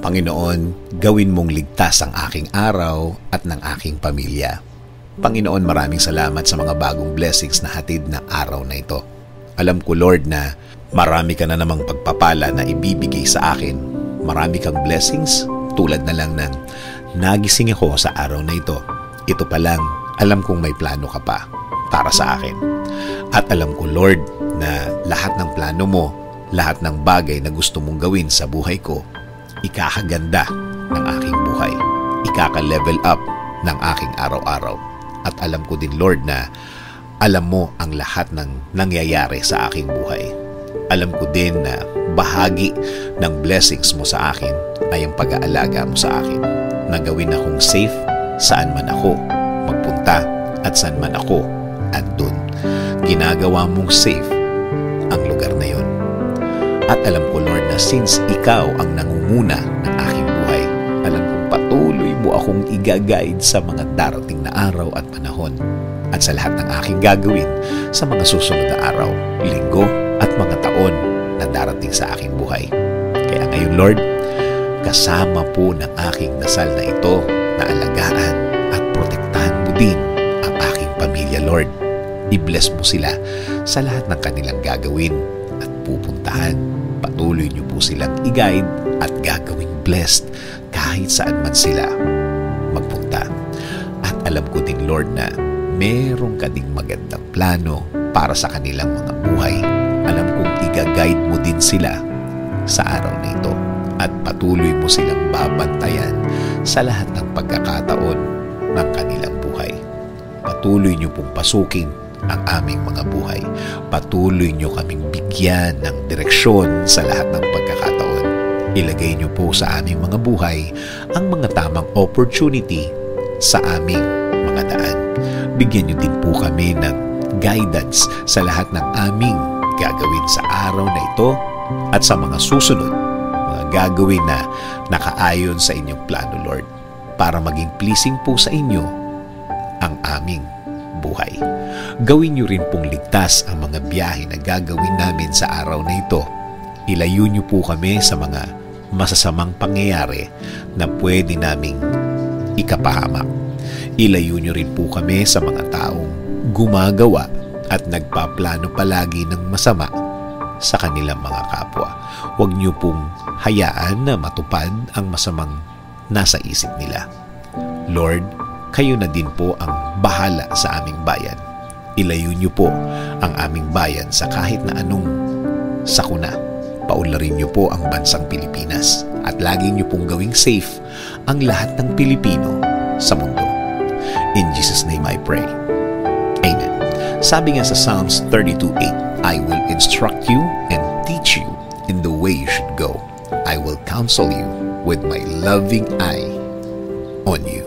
Panginoon, gawin mong ligtas ang aking araw at ng aking pamilya. Panginoon, maraming salamat sa mga bagong blessings na hatid ng araw na ito. Alam ko, Lord, na marami ka na namang pagpapala na ibibigay sa akin. Marami kang blessings tulad na lang ng nagising ako sa araw na ito. Ito pa lang, alam kong may plano ka pa para sa akin. At alam ko, Lord, na lahat ng plano mo, lahat ng bagay na gusto mong gawin sa buhay ko, ikakaganda ng aking buhay. Ikaka-level up ng aking araw-araw. At alam ko din, Lord, na alam mo ang lahat ng nangyayari sa aking buhay. Alam ko din na bahagi ng blessings mo sa akin ay ang pag-aalaga mo sa akin. Na gawin akong safe saan man ako magpunta at saan man ako andun. Ginagawa mong safe ang lugar na yon. At alam ko, Lord, na since ikaw ang nangunguna ng aking buhay, alam kong patuloy mo akong i-guide sa mga darating na araw at panahon at sa lahat ng aking gagawin sa mga susunod na araw, linggo at mga taon na darating sa aking buhay. Kaya ngayon, Lord, kasama po ng aking dasal na ito na alagaan at protektahan mo din ang aking pamilya, Lord. I-bless mo sila sa lahat ng kanilang gagawin at pupuntahan. Patuloy niyo po silang i-guide at gagawing blessed kahit saan man sila magpunta. At alam ko din, Lord, na meron ka ding magandang plano para sa kanilang mga buhay. Alam kong i-guide mo din sila sa araw na ito at patuloy mo silang babantayan sa lahat ng pagkakataon ng kanilang buhay. Patuloy niyo pong pasukin ang aming mga buhay. Patuloy niyo kaming bigyan ng direksyon sa lahat ng pagkakataon. Ilagay niyo po sa aming mga buhay ang mga tamang opportunity sa aming mga daan. Bigyan niyo din po kami ng guidance sa lahat ng aming gagawin sa araw na ito at sa mga susunod, mga gagawin na nakaayon sa inyong plano, Lord, para maging pleasing po sa inyo ang aming buhay. Gawin niyo rin pong ligtas ang mga biyahe na gagawin namin sa araw na ito. Ilayo niyo po kami sa mga masasamang pangyayari na pwede naming ikapahamak. Ilayo niyo rin po kami sa mga taong gumagawa at nagpaplano palagi ng masama sa kanilang mga kapwa. Huwag niyo pong hayaan na matupad ang masamang nasa isip nila. Lord, kayo na din po ang bahala sa aming bayan. Ilayo niyo po ang aming bayan sa kahit na anong sakuna. Paunlarin niyo po ang bansang Pilipinas at lagi niyo pong gawing safe ang lahat ng Pilipino sa mundo. In Jesus' name I pray. Amen. Sabi nga sa Psalms 32:8, I will instruct you and teach you in the way you should go. I will counsel you with my loving eye on you.